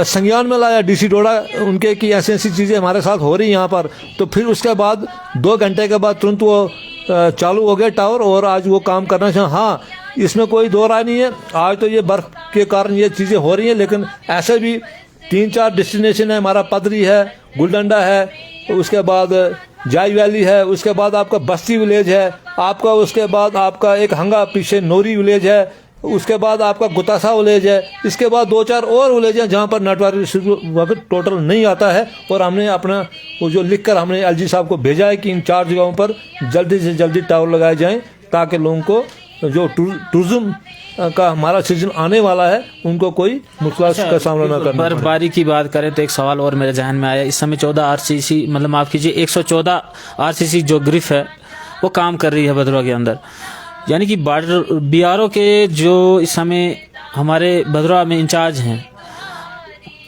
B: संज्ञान में लाया DC डोडा उनके कि ऐसी ऐसी चीज़ें हमारे साथ हो रही यहाँ पर। तो फिर उसके बाद 2 घंटे के बाद तुरंत वो चालू हो गया टावर और आज वो काम करना चाहिए। हाँ, इसमें कोई दो राय नहीं है, आज तो ये बर्फ़ के कारण ये चीज़ें हो रही हैं, लेकिन ऐसे भी 3-4 डेस्टिनेशन है हमारा, पदरी है, गुलडंडा है, उसके बाद जाई वैली है, उसके बाद आपका बस्ती विलेज है, आपका उसके बाद आपका एक हंगा पीछे नोरी विलेज है, उसके बाद आपका गुतासा विलेज है, इसके बाद 2-4 और विलेज हैं जहाँ पर नेटवर्क टोटल नहीं आता है। और हमने अपना वो जो लिख कर हमने LG साहब को भेजा है कि इन 4 जगहों पर जल्दी से जल्दी टावर लगाए जाएँ, ताकि लोगों को जो टूरिज्म का हमारा सीजन आने वाला है उनको कोई मुश्किल का सामना न करना पड़े।
A: बर्फबारी की बात करें तो एक सवाल और मेरे जहन में आया। इस समय 14 RCC, मतलब माफ़ कीजिए 114 RCC जो ग्रिफ है वो काम कर रही है भद्रवा के अंदर, यानी कि बॉर्डर BRO के जो इस समय हमारे भद्रवा में इंचार्ज हैं,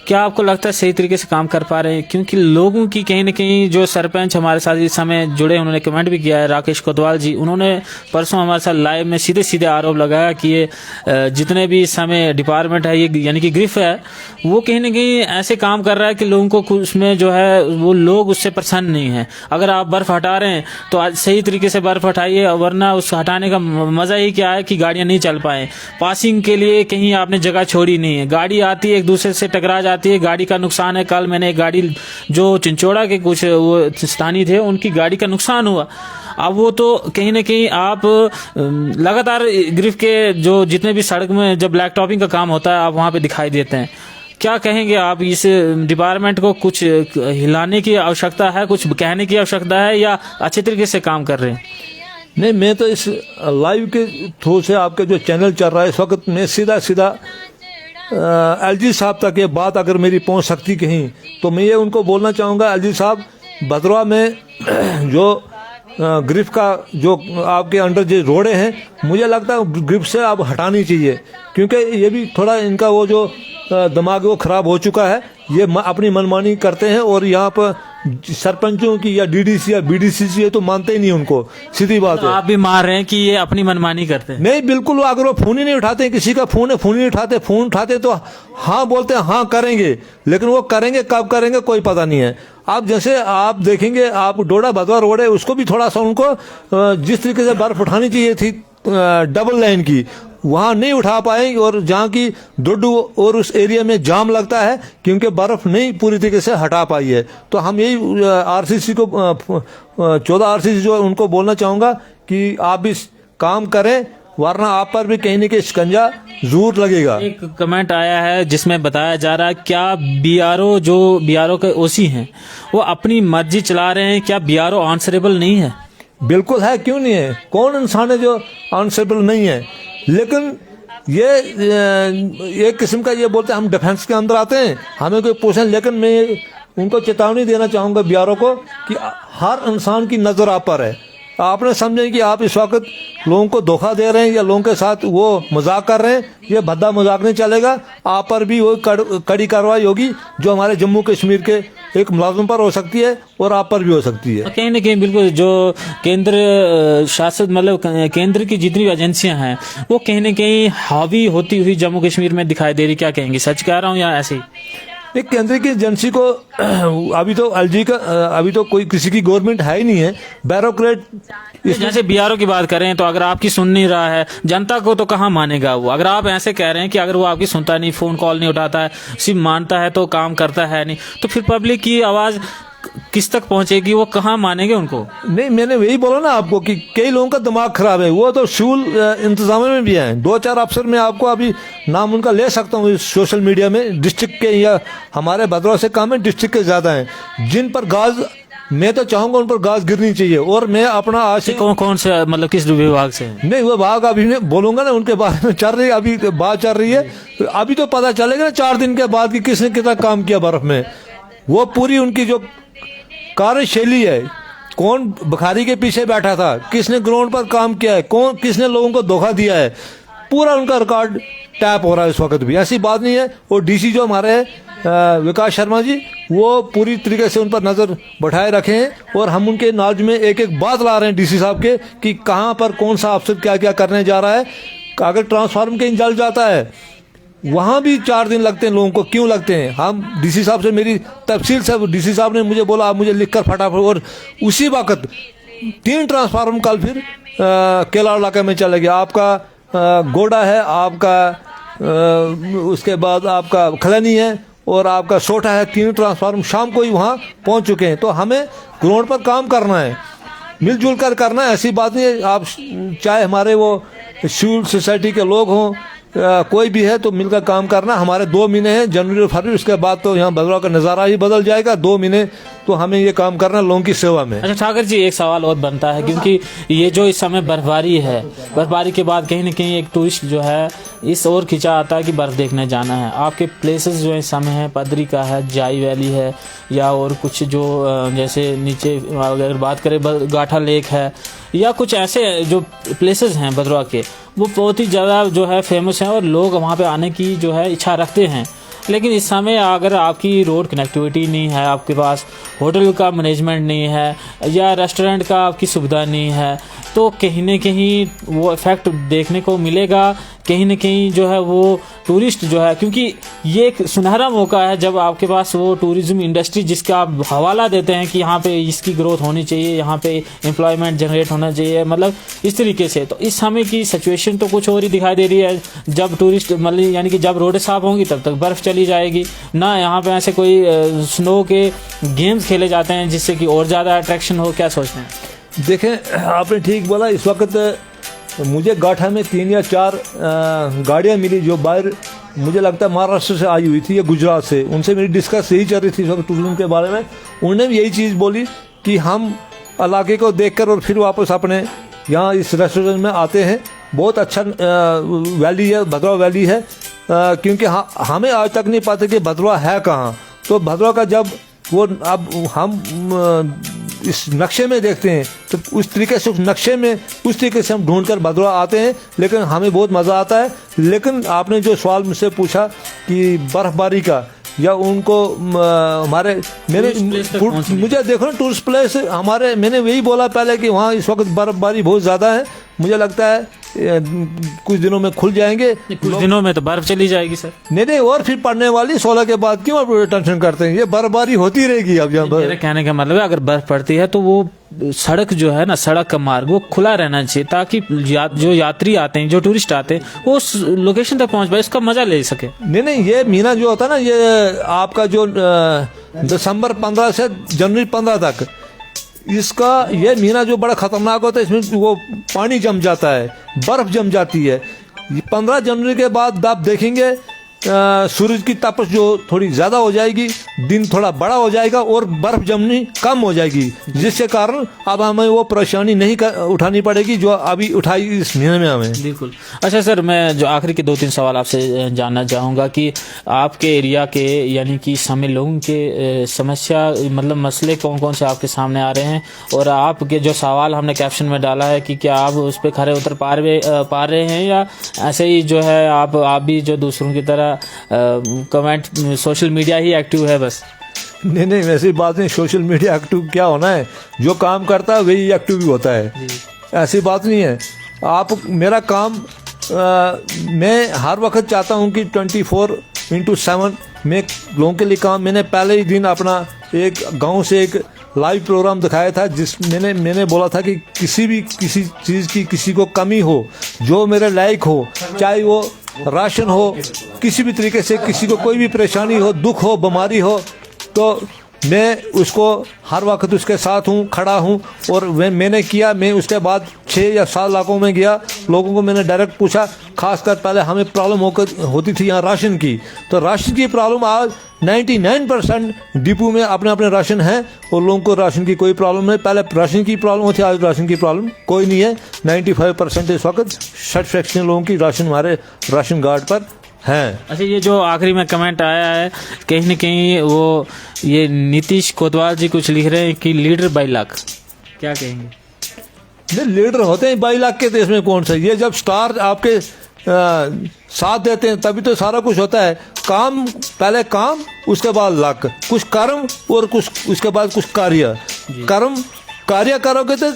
A: क्या आपको लगता है सही तरीके से काम कर पा रहे हैं? क्योंकि लोगों की कहीं ना कहीं जो सरपंच हमारे साथ इस समय जुड़े, उन्होंने कमेंट भी किया है, राकेश कोतवाल जी, उन्होंने परसों हमारे साथ लाइव में सीधे सीधे आरोप लगाया कि ये जितने भी इस समय डिपार्टमेंट है, ये यानी कि ग्रिफ है, वो कहीं ना कहीं ऐसे काम कर रहा है कि लोगों को उसमें जो है वो लोग उससे प्रसन्न नहीं है। अगर आप बर्फ़ हटा रहे हैं तो आज सही तरीके से बर्फ़ हटाइए, वरना उस हटाने का मज़ा ही क्या है कि गाड़ियाँ नहीं चल पाएँ। पासिंग के लिए कहीं आपने जगह छोड़ी नहीं है, गाड़ी आती है एक दूसरे से टकरा जाती है, गाड़ी का नुकसान है। कल मैंने एक गाड़ी जो चिंचोड़ा के कुछ वो स्थानीय थे, उनकी गाड़ी का नुकसान हुआ। अब वो तो कहीं ना कहीं आप लगातार ग्रिफ के जो जितने भी सड़क में जब ब्लैक टॉपिंग का काम होता है आप वहाँ पे दिखाई देते हैं। क्या कहेंगे आप, इस डिपार्टमेंट को कुछ हिलाने की आवश्यकता है, कुछ कहने की आवश्यकता है, या अच्छे तरीके से काम कर रहे हैं?
B: नहीं, मैं तो इस लाइव के थ्रू से आपके जो चैनल चल रहा है इस वक्त मैं सीधा सीधा LG साहब तक ये बात अगर मेरी पहुंच सकती कहीं, तो मैं ये उनको बोलना चाहूँगा, LG साहब भद्रवा में जो ग्रिफ का जो आपके अंडर जो रोडे हैं, मुझे लगता है ग्रिफ से आप हटानी चाहिए, क्योंकि ये भी थोड़ा इनका वो जो दिमाग वो ख़राब हो चुका है। ये अपनी मनमानी करते हैं और यहाँ पर सरपंचों की या DDC या BDC ये तो मानते ही नहीं उनको, सीधी बात है।
A: आप भी मार रहे हैं कि ये अपनी मनमानी करते हैं?
B: नहीं, बिल्कुल। अगर वो फ़ोन ही नहीं उठाते, किसी का फ़ोन है, फ़ोन ही नहीं उठाते, फ़ोन उठाते तो हाँ बोलते हैं हाँ करेंगे, लेकिन वो करेंगे कब करेंगे कोई पता नहीं है। आप जैसे आप देखेंगे, आप डोडा भदवा रोड है, उसको भी थोड़ा सा उनको जिस तरीके से बर्फ उठानी चाहिए थी डबल लाइन की, वहाँ नहीं उठा पाए, और जहाँ की डोडू और उस एरिया में जाम लगता है क्योंकि बर्फ़ नहीं पूरी तरीके से हटा पाई है। तो हम यही RCC को 14 RCC जो उनको बोलना चाहूँगा कि आप भी काम करें, वरना आप पर भी कहीं न कहीं शिकंजा जरूर लगेगा।
A: एक कमेंट आया है जिसमें बताया जा रहा है, क्या BRO जो BRO के OC हैं वो अपनी मर्जी चला रहे हैं? क्या BRO आंसरेबल नहीं है?
B: बिल्कुल है, क्यों नहीं है। कौन इंसान है जो आंसरेबल नहीं है, लेकिन ये एक किस्म का ये बोलते हैं हम डिफेंस के अंदर आते हैं, हमें कोई पोषण, लेकिन मैं उनको चेतावनी देना चाहूँगा बिहारों को कि हर इंसान की नज़र आप पर है। आपने समझें कि आप इस वक्त लोगों को धोखा दे रहे हैं या लोगों के साथ वो मजाक कर रहे हैं, ये भद्दा मजाक नहीं चलेगा। आप पर भी वो कड़ी कार्रवाई होगी जो हमारे जम्मू कश्मीर के एक मुलाजिम पर हो सकती है और आप पर भी हो सकती है।
A: कहीं ना कहीं बिल्कुल जो केंद्र शासित मतलब केंद्र की जितनी एजेंसियां हैं वो कहीं ना कहीं हावी होती हुई जम्मू कश्मीर में दिखाई दे रही, क्या कहेंगे, सच कह रहा हूँ या ऐसे ही?
B: एक केंद्र की एजेंसी को अभी तो एलजी का अभी तो कोई किसी की गवर्नमेंट है ही नहीं है, ब्यूरोक्रेट।
A: जैसे बिहारों की बात करें तो अगर आपकी सुन नहीं रहा है जनता को तो कहाँ मानेगा वो? अगर आप ऐसे कह रहे हैं कि अगर वो आपकी सुनता नहीं, फोन कॉल नहीं उठाता है, सिर्फ मानता है तो काम करता है नहीं, तो फिर पब्लिक की आवाज किस तक पहुंचेगी? वो कहाँ मानेंगे उनको?
B: नहीं, मैंने वही बोला ना आपको कि कई लोगों का दिमाग खराब है, वो तो सिविल इंतजाम में भी हैं। 2-4 अफसर मैं आपको अभी नाम उनका ले सकता हूँ सोशल मीडिया में, डिस्ट्रिक्ट के या हमारे भद्रवाह से कम है, डिस्ट्रिक्ट के ज्यादा हैं, जिन पर गाज, मैं तो चाहूंगा उन पर गाज गिरनी चाहिए। और मैं अपना आज
A: कौन से मतलब किस विभाग से?
B: नहीं, वो भाग अभी मैं बोलूंगा ना, उनके बारे में चल रही है, अभी बात चल रही है, अभी तो पता चलेगा ना 4 दिन के बाद कि किसने कितना काम किया बर्फ में। वो पूरी उनकी जो कार्यशैली है, कौन बुखारी के पीछे बैठा था, किसने ग्राउंड पर काम किया है, कौन किसने लोगों को धोखा दिया है, पूरा उनका रिकॉर्ड टैप हो रहा है इस वक्त भी। ऐसी बात नहीं है। और डीसी जो हमारे विकास शर्मा जी, वो पूरी तरीके से उन पर नज़र बैठाए रखे हैं और हम उनके नॉलेज में एक एक बात ला रहे हैं डीसी साहब के कि कहाँ पर कौन सा अफसर क्या क्या करने जा रहा है। अगर ट्रांसफार्मर कहीं जल जाता है वहाँ भी 4 दिन लगते हैं लोगों को, क्यों लगते हैं? हम डीसी साहब से मेरी तफसील से, डीसी साहब ने मुझे बोला आप मुझे लिखकर फटाफट, और उसी वक्त 3 ट्रांसफार्मर कल फिर केला इलाके में चले गया। आपका गोडा है, आपका उसके बाद आपका खलनी है और आपका सोटा है, 3 ट्रांसफार्मर शाम को ही वहाँ पहुँच चुके हैं। तो हमें ग्राउंड पर काम करना है, मिलजुल कर करना है। ऐसी बात नहीं है आप चाहे हमारे वो सिविल सोसाइटी के लोग हों, कोई भी है, तो मिलकर काम करना। हमारे 2 महीने हैं, जनवरी और फरवरी, उसके बाद तो यहाँ भद्रवाह का नज़ारा ही बदल जाएगा। 2 महीने तो हमें ये काम करना लोगों की सेवा में।
A: अच्छा ठाकर जी, एक सवाल और बनता है, क्योंकि ये जो इस समय बर्फबारी है, बर्फबारी के बाद कहीं ना कहीं एक टूरिस्ट जो है इस ओर खिंचा आता है कि बर्फ़ देखने जाना है। आपके प्लेसेस जो इस समय है, पदरी का है, जाई वैली है, या और कुछ जो जैसे नीचे अगर बात करें गाठा लेक है, या कुछ ऐसे जो प्लेसेस हैं भद्रवाह के, वो बहुत ही ज़्यादा जो है फेमस हैं और लोग वहाँ पे आने की जो है इच्छा रखते हैं। लेकिन इस समय अगर आपकी रोड कनेक्टिविटी नहीं है, आपके पास होटल का मैनेजमेंट नहीं है या रेस्टोरेंट का आपकी सुविधा नहीं है, तो कहीं ना कहीं वो इफ़ेक्ट देखने को मिलेगा। कहीं ना कहीं जो है वो टूरिस्ट जो है, क्योंकि ये एक सुनहरा मौका है जब आपके पास वो टूरिज्म इंडस्ट्री जिसका आप हवाला देते हैं कि यहाँ पे इसकी ग्रोथ होनी चाहिए, यहाँ पे एम्प्लॉयमेंट जनरेट होना चाहिए, मतलब इस तरीके से। तो इस समय की सिचुएशन तो कुछ और ही दिखाई दे रही है। जब टूरिस्ट मतलब यानी कि जब रोडें साफ होंगी तब तक बर्फ़ चली जाएगी ना, यहाँ पे ऐसे कोई स्नो के गेम्स खेले जाते हैं जिससे कि और ज़्यादा अट्रैक्शन हो। क्या सोचते हैं?
B: देखें, आपने ठीक बोला। इस वक्त मुझे गाठा में 3 या 4 गाड़ियाँ मिली जो बाहर, मुझे लगता है महाराष्ट्र से आई हुई थी या गुजरात से। उनसे मेरी डिस्कस यही चल रही थी इस वक्त टूरिज्म के बारे में। उन्होंने भी यही चीज़ बोली कि हम इलाके को देखकर और फिर वापस अपने यहाँ इस रेस्टोरेंट में आते हैं। बहुत अच्छा वैली है, भद्रवाह वैली है, क्योंकि हमें आज तक नहीं पता कि भद्रवाह है कहाँ। तो भद्रवाह का जब वो अब हम इस नक्शे में देखते हैं तो उस तरीके से, उस नक्शे में उस तरीके से हम ढूंढ कर भद्रवाह आते हैं, लेकिन हमें बहुत मज़ा आता है। लेकिन आपने जो सवाल मुझसे पूछा कि बर्फबारी का या उनको हमारे मुझे देखो ना टूरिस्ट प्लेस हमारे, मैंने वही बोला पहले कि वहाँ इस वक्त बर्फबारी बहुत ज़्यादा है। मुझे लगता है कुछ दिनों में खुल जाएंगे।
A: कुछ दिनों में तो बर्फ चली जाएगी सर।
B: नहीं, और फिर पड़ने वाली 16 के बाद, क्यों आप टेंशन करते हैं? ये बर्फबारी होती रहेगी। अब जहाँ
A: मेरे कहने का मतलब है अगर बर्फ पड़ती है तो वो सड़क जो है ना, सड़क का मार्ग वो खुला रहना चाहिए ताकि जो यात्री आते हैं, जो टूरिस्ट आते हैं, वो उस लोकेशन तक पहुंच पाए, उसका मजा ले सके।
B: नहीं, ये महीना जो होता है ना, ये आपका जो दिसंबर 15 से जनवरी 15 तक, इसका ये महीना जो बड़ा खतरनाक होता है, इसमें वो पानी जम जाता है, बर्फ जम जाती है। 15 जनवरी के बाद आप देखेंगे सूरज की तपश जो थोड़ी ज़्यादा हो जाएगी, दिन थोड़ा बड़ा हो जाएगा और बर्फ़ जमनी कम हो जाएगी, जिसके कारण अब हमें वो परेशानी नहीं उठानी पड़ेगी जो अभी उठाई इस महीने में हमें।
A: बिल्कुल। अच्छा सर, मैं जो आखिरी के 2-3 सवाल आपसे जानना चाहूँगा कि आपके एरिया के यानी कि समय लोगों के समस्या मतलब मसले कौन कौन से आपके सामने आ रहे हैं, और आपके जो सवाल हमने कैप्शन में डाला है कि क्या आप उस पर खरे उतर पा रहे हैं, या ऐसे ही जो है आप भी जो दूसरों की तरह कमेंट सोशल मीडिया ही एक्टिव है बस?
B: नहीं नहीं, वैसी बात नहीं। सोशल मीडिया एक्टिव क्या होना है, जो काम करता है वही एक्टिव भी होता है, ऐसी बात नहीं है। आप मेरा काम मैं हर वक्त चाहता हूँ कि 24/7 मैं लोगों के लिए काम। मैंने पहले ही दिन अपना एक गांव से एक लाइव प्रोग्राम दिखाया था, जिस मैंने बोला था कि किसी चीज़ की किसी को कमी हो, जो मेरे लायक हो, चाहे वो राशन हो, किसी भी तरीके से किसी को कोई भी परेशानी हो, दुख हो, बीमारी हो, तो मैं उसको हर वक्त उसके साथ हूँ, खड़ा हूँ। और मैंने किया। मैं उसके बाद 6 या 7 इलाकों में गया, लोगों को मैंने डायरेक्ट पूछा। खासकर पहले हमें प्रॉब्लम होती थी यहाँ राशन की, तो राशन की प्रॉब्लम आज 99% डिपो में अपने अपने राशन है और लोगों को राशन की कोई प्रॉब्लम नहीं। पहले राशन की प्रॉब्लम होती, आज राशन की प्रॉब्लम कोई नहीं है। 95% इस वक्त सेटिस्फैक्शन लोगों की राशन हमारे राशन कार्ड पर हैं।
A: अच्छा, ये जो आखिरी में कमेंट आया है, कहीं न कहीं वो ये नीतीश कोतवाल जी कुछ लिख रहे हैं कि लीडर बाई लाख, क्या कहेंगे?
B: नहीं, लीडर होते हैं 22 लाख के देश में कौन सा? ये जब स्टार आपके साथ देते हैं तभी तो सारा कुछ होता है। काम, पहले काम, उसके बाद लक, कुछ कर्म और कुछ उसके बाद कुछ कार्य। कार्य करोगे तो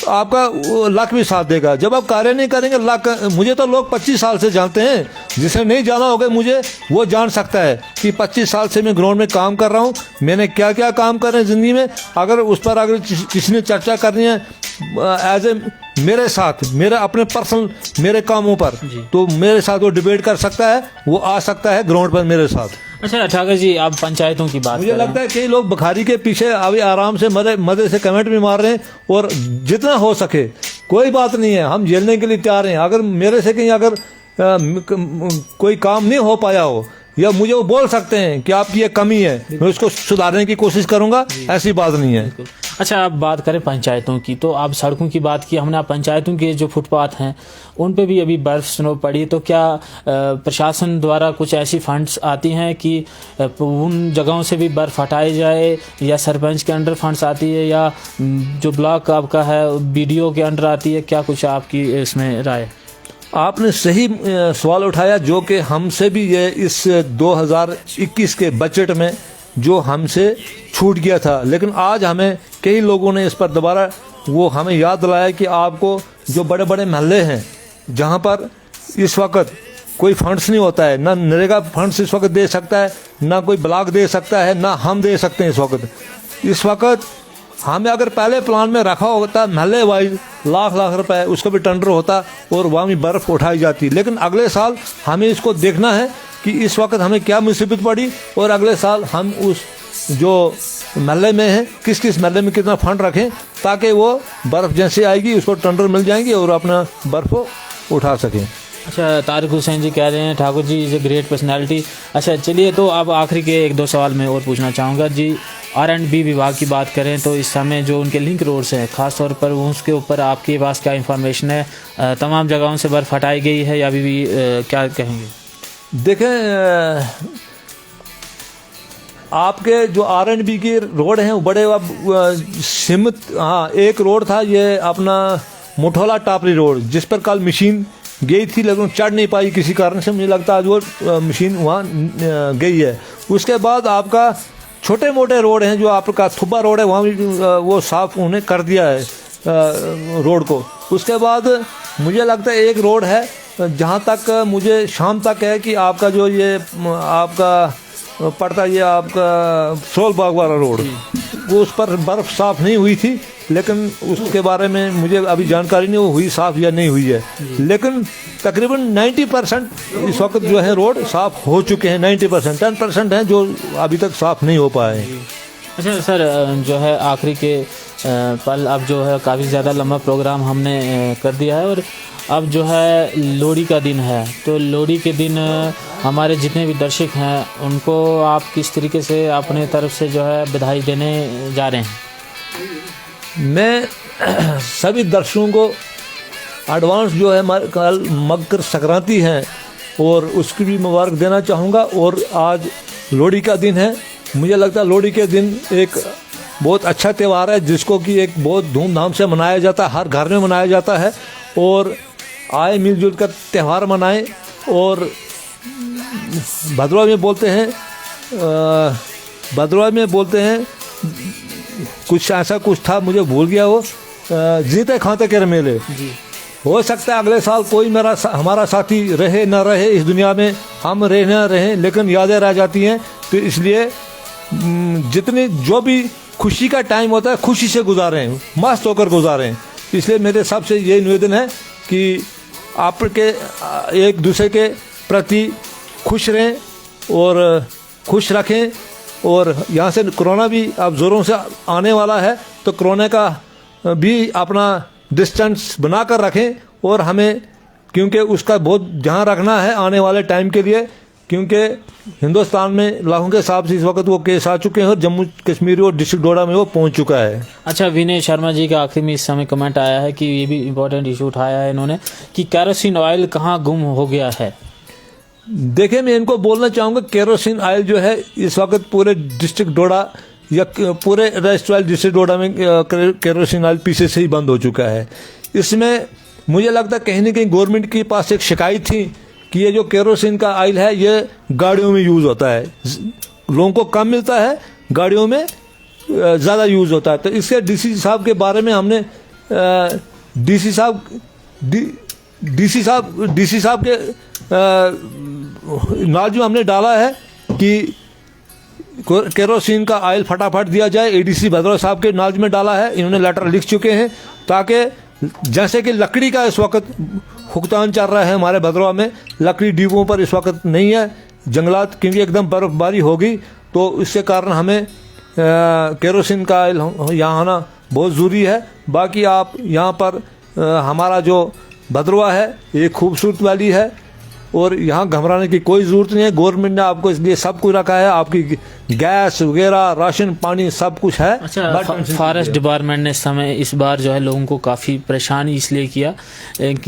B: आपका लक भी साथ देगा। जब आप कार्य नहीं करेंगे, लक, मुझे तो लोग 25 साल से जानते हैं, जिसे नहीं जाना होगा मुझे वो जान सकता है कि 25 साल से मैं ग्राउंड में काम कर रहा हूँ, मैंने क्या क्या काम कर रहे हैं ज़िंदगी में। अगर उस पर अगर किसी ने चर्चा करनी है एज ए मेरे साथ, मेरे अपने पर्सनल मेरे कामों पर, तो मेरे साथ वो डिबेट कर सकता है, वो आ सकता है ग्राउंड पर मेरे साथ।
A: अच्छा ठाकर जी, आप पंचायतों की बात
B: मुझे लगता है कई लोग बुखारी के पीछे अभी आराम से मजे से कमेंट भी मार रहे हैं, और जितना हो सके कोई बात नहीं है, हम झेलने के लिए तैयार हैं। अगर मेरे से कहीं अगर कोई काम नहीं हो पाया हो, या मुझे वो बोल सकते हैं कि आपकी ये कमी है, मैं उसको सुधारने की कोशिश करूंगा, ऐसी बात नहीं है।
A: अच्छा, आप बात करें पंचायतों की, तो आप सड़कों की बात की हमने। आप पंचायतों के जो फुटपाथ हैं उन पे भी अभी बर्फ स्नो पड़ी, तो क्या प्रशासन द्वारा कुछ ऐसी फंड्स आती हैं कि उन जगहों से भी बर्फ हटाई जाए, या सरपंच के अंडर फंड्स आती है, या जो ब्लॉक आपका है BDO के अंडर आती है? क्या कुछ आपकी इसमें राय?
B: आपने सही सवाल उठाया, जो कि हमसे भी ये इस 2021 के बजट में जो हमसे छूट गया था, लेकिन आज हमें कई लोगों ने इस पर दोबारा वो हमें याद दिलाया कि आपको जो बड़े बड़े महल्ले हैं जहां पर इस वक्त कोई फंड्स नहीं होता है, ना नरेगा फंड्स इस वक्त दे सकता है, ना कोई ब्लॉक दे सकता है, ना हम दे सकते हैं। इस वक्त हमें अगर पहले प्लान में रखा होता महल्ले वाइज लाख रुपए, उसका भी टेंडर होता और वहाँ भी बर्फ़ उठाई जाती। लेकिन अगले साल हमें इसको देखना है कि इस वक्त हमें क्या मुसीबत पड़ी, और अगले साल हम उस जो महल्ले में है किस महल्ले में कितना फंड रखें, ताकि वो बर्फ़ जैसे आएगी उसको टेंडर मिल जाएंगे और अपना बर्फ़ उठा सकें।
A: अच्छा, तारिक हुसैन जी कह रहे हैं Thakur ji is a great personality. अच्छा चलिए, तो अब आखिरी के 1-2 सवाल मैं और पूछना चाहूँगा जी। R&B विभाग की बात करें तो इस समय जो उनके लिंक रोड्स हैं, ख़ास तौर पर उसके ऊपर आपके पास क्या इन्फॉर्मेशन है? तमाम जगहों से बर्फ़ हटाई गई है या अभी भी क्या कहेंगे?
B: देखें, आपके जो R&B के रोड हैं वो बड़े अब सीमित। हाँ, एक रोड था ये अपना मुठोला टापरी रोड, जिस पर कल मशीन गई थी लेकिन चढ़ नहीं पाई किसी कारण से। मुझे लगता है आज वो मशीन वहाँ गई है। उसके बाद आपका छोटे मोटे रोड हैं, जो आपका थुब्बा रोड है वहाँ भी वो साफ़ उन्हें कर दिया है रोड को। उसके बाद मुझे लगता है एक रोड है जहाँ तक मुझे शाम तक है कि आपका जो ये आपका पड़ता ये आपका सोल बाग वाला रोड, वो उस पर बर्फ़ साफ़ नहीं हुई थी, लेकिन उसके बारे में मुझे अभी जानकारी नहीं वो हुई साफ़ या नहीं हुई है। लेकिन तकरीबन 90% इस वक्त जो है रोड साफ़ हो चुके हैं। 90%, 10% हैं जो अभी तक साफ़ नहीं हो पाए हैं।
A: अच्छा सर, जो है आखिरी के पल, अब जो है काफ़ी ज़्यादा लंबा प्रोग्राम हमने कर दिया है, और अब जो है लोहड़ी का दिन है, तो लोहड़ी के दिन हमारे जितने भी दर्शक हैं उनको आप किस तरीके से अपने तरफ से जो है बधाई देने जा रहे हैं?
B: मैं सभी दर्शकों को एडवांस जो है कल मकर संक्रांति है और उसकी भी मुबारक देना चाहूँगा। और आज लोहड़ी का दिन है। मुझे लगता है लोहड़ी के दिन एक बहुत अच्छा त्यौहार है जिसको कि एक बहुत धूमधाम से मनाया जाता है, हर घर में मनाया जाता है। और आए मिलजुल कर त्यौहार मनाएं। और भद्रवा में बोलते हैं कुछ ऐसा कुछ था, मुझे भूल गया वो, जीते खाते के मेले। हो सकता है अगले साल कोई हमारा साथी रहे ना रहे इस दुनिया में, हम रहे ना रहे, लेकिन यादें रह जाती हैं। तो इसलिए जितनी जो भी खुशी का टाइम होता है खुशी से गुजारें, मस्त होकर गुजारें। इसलिए मेरे सबसे ये निवेदन है कि आपके एक दूसरे के प्रति खुश रहें और खुश रखें। और यहाँ से कोरोना भी अब ज़ोरों से आने वाला है, तो कोरोना का भी अपना डिस्टेंस बनाकर रखें। और हमें क्योंकि उसका बहुत ध्यान रखना है आने वाले टाइम के लिए, क्योंकि हिंदुस्तान में लाखों के हिसाब से इस वक्त वो केस आ चुके हैं और जम्मू कश्मीर और डिस्ट्रिक्ट डोडा में वो पहुंच चुका है।
A: अच्छा, विनय शर्मा जी का आखिर में इस समय कमेंट आया है कि ये भी इम्पोर्टेंट इशू उठाया है इन्होंने कि केरोसिन ऑयल कहाँ गुम हो गया है।
B: देखिए, मैं इनको बोलना चाहूँगा, केरोसिन ऑयल जो है इस वक्त पूरे डिस्ट्रिक्ट डोडा या पूरे वेस्ट वाइल डिस्ट्रिक्ट डोडा में केरोसिन ऑयल पीछे से ही बंद हो चुका है। इसमें मुझे लगता है कहीं ना कहीं गवर्नमेंट के पास एक शिकायत थी कि ये जो केरोसिन का ऑयल है ये गाड़ियों में यूज़ होता है, लोगों को कम मिलता है, गाड़ियों में ज़्यादा यूज़ होता है। तो इसके डीसी साहब के बारे में हमने डीसी साहब के नाज में हमने डाला है कि केरोसिन का ऑयल फटाफट दिया जाए। एडीसी भद्रवा साहब के नाज में डाला है, इन्होंने लेटर लिख चुके हैं, ताकि जैसे कि लकड़ी का इस वक्त भुगतान चल रहा है हमारे भद्रवा में, लकड़ी डिपों पर इस वक्त नहीं है, जंगलात क्योंकि एकदम बर्फबारी होगी, तो इसके कारण हमें केरोसिन का ऑयल यहाँ आना बहुत ज़रूरी है। बाकी आप यहाँ पर हमारा जो भद्रवा है ये खूबसूरत वैली है और यहाँ घबराने की कोई ज़रूरत नहीं है। गवर्नमेंट ने आपको इसलिए सब कुछ रखा है, आपकी गैस वगैरह, राशन पानी सब कुछ है।
A: अच्छा, फॉरेस्ट डिपार्टमेंट ने समय इस बार जो है लोगों को काफ़ी परेशानी इसलिए किया,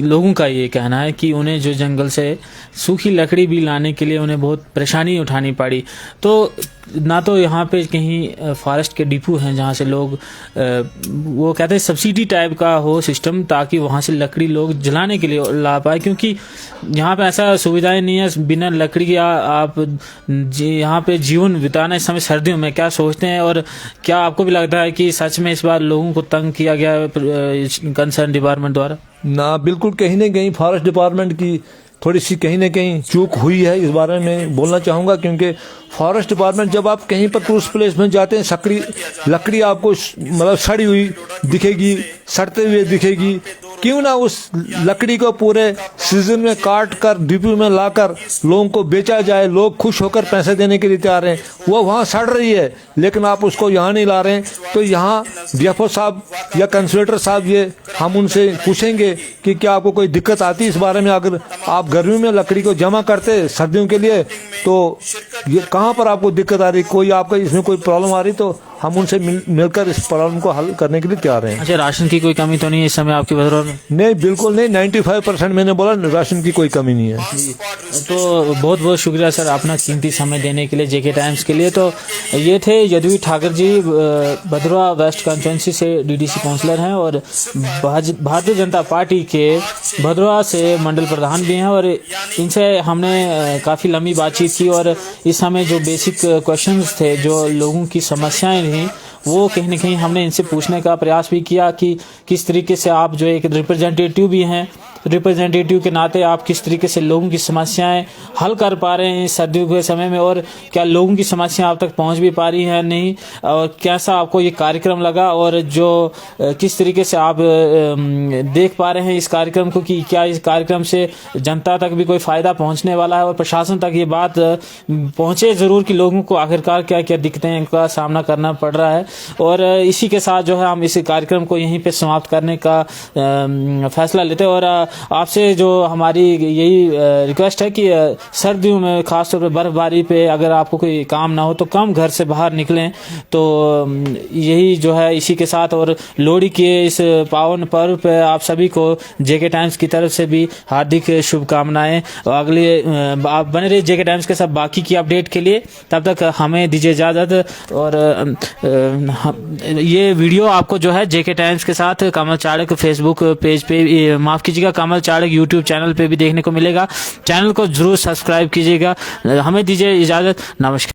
A: लोगों का ये कहना है कि उन्हें जो जंगल से सूखी लकड़ी भी लाने के लिए उन्हें बहुत परेशानी उठानी पड़ी। तो ना तो यहाँ पे कहीं फॉरेस्ट के डिपो हैं जहाँ से लोग वो कहते हैं सब्सिडी टाइप का हो सिस्टम, ताकि वहाँ से लकड़ी लोग जलाने के लिए ला पाए, क्योंकि यहाँ पे ऐसा सुविधाएं नहीं है। बिना लकड़ी आप यहाँ पे जीवन बिताना इस समय सर्दियों में क्या सोचते हैं, और क्या आपको भी लगता है कि सच में इस बार लोगों को तंग किया गया कंसर्न डिपार्टमेंट द्वारा?
B: ना, बिल्कुल कहीं ना कहीं फॉरेस्ट डिपार्टमेंट की थोड़ी सी कहीं ना कहीं चूक हुई है, इस बारे में बोलना चाहूँगा। क्योंकि फॉरेस्ट डिपार्टमेंट जब आप कहीं पर टूरिस्ट प्लेस में जाते हैं, लकड़ी आपको मतलब सड़ी हुई दिखेगी, सड़ते हुए दिखेगी, क्यों ना उस लकड़ी को पूरे सीजन में काट कर डिपो में लाकर लोगों को बेचा जाए। लोग खुश होकर पैसे देने के लिए तैयार हैं, वो वहाँ सड़ रही है लेकिन आप उसको यहाँ नहीं ला रहे हैं। तो यहाँ डीएफओ साहब या कंसल्टेंट साहब, ये हम उनसे पूछेंगे कि क्या आपको कोई दिक्कत आती है इस बारे में। अगर आप गर्मियों में लकड़ी को जमा करते सर्दियों के लिए, तो ये कहाँ पर आपको दिक्कत आ रही, कोई आपका इसमें कोई प्रॉब्लम आ रही, तो हम उनसे मिलकर इस प्रॉब्लम को हल करने के लिए तैयार हैं।
A: अच्छा, राशन की कोई कमी तो नहीं है इस समय आपके भद्रवा में?
B: नहीं, बिल्कुल नहीं, 95% मैंने बोला राशन की कोई कमी नहीं है।
A: तो बहुत बहुत शुक्रिया सर अपना कीमती समय देने के लिए जेके टाइम्स के लिए। तो ये थे यदुवीर ठाकर जी, भद्रवा वेस्ट कॉन्स्टिट्यूंसी से डीडीसी काउंसलर हैं और भारतीय जनता पार्टी के भद्रवा से मंडल प्रधान भी हैं। और इनसे हमने काफ़ी लंबी बातचीत की और इस समय जो बेसिक क्वेश्चंस थे, जो लोगों की समस्याएं थी, वो कहीं ना कहीं हमने इनसे पूछने का प्रयास भी किया कि किस तरीके से आप जो एक रिप्रेजेंटेटिव भी हैं, रिप्रेजेंटेटिव के नाते आप किस तरीके से लोगों की समस्याएं हल कर पा रहे हैं सर्दियों के समय में, और क्या लोगों की समस्याएं आप तक पहुंच भी पा रही हैं नहीं, और कैसा आपको ये कार्यक्रम लगा, और जो किस तरीके से आप देख पा रहे हैं इस कार्यक्रम को कि क्या इस कार्यक्रम से जनता तक भी कोई फ़ायदा पहुंचने वाला है और प्रशासन तक ये बात पहुंचे ज़रूर कि लोगों को आखिरकार क्या क्या दिक्कतें का सामना करना पड़ रहा है। और इसी के साथ जो है हम इस कार्यक्रम को यहीं पे समाप्त करने का फैसला लेते हैं। और आपसे जो हमारी यही रिक्वेस्ट है कि सर्दियों में खासतौर पर बर्फबारी पे अगर आपको कोई काम ना हो तो कम घर से बाहर निकलें। तो यही जो है इसी के साथ और लोहड़ी के इस पावन पर्व पे आप सभी को जेके टाइम्स की तरफ से भी हार्दिक शुभकामनाएं। अगले आप बने रहिए जेके टाइम्स के साथ बाकी की अपडेट के लिए। तब तक हमें दीजिए इजाजत। और ये वीडियो आपको जो है जेके टाइम्स के साथ कमल चाणक्य फेसबुक पेज पे, माफ कीजिएगा, कमल चाणक्य यूट्यूब चैनल पे भी देखने को मिलेगा। चैनल को जरूर सब्सक्राइब कीजिएगा। हमें दीजिए इजाजत। नमस्कार।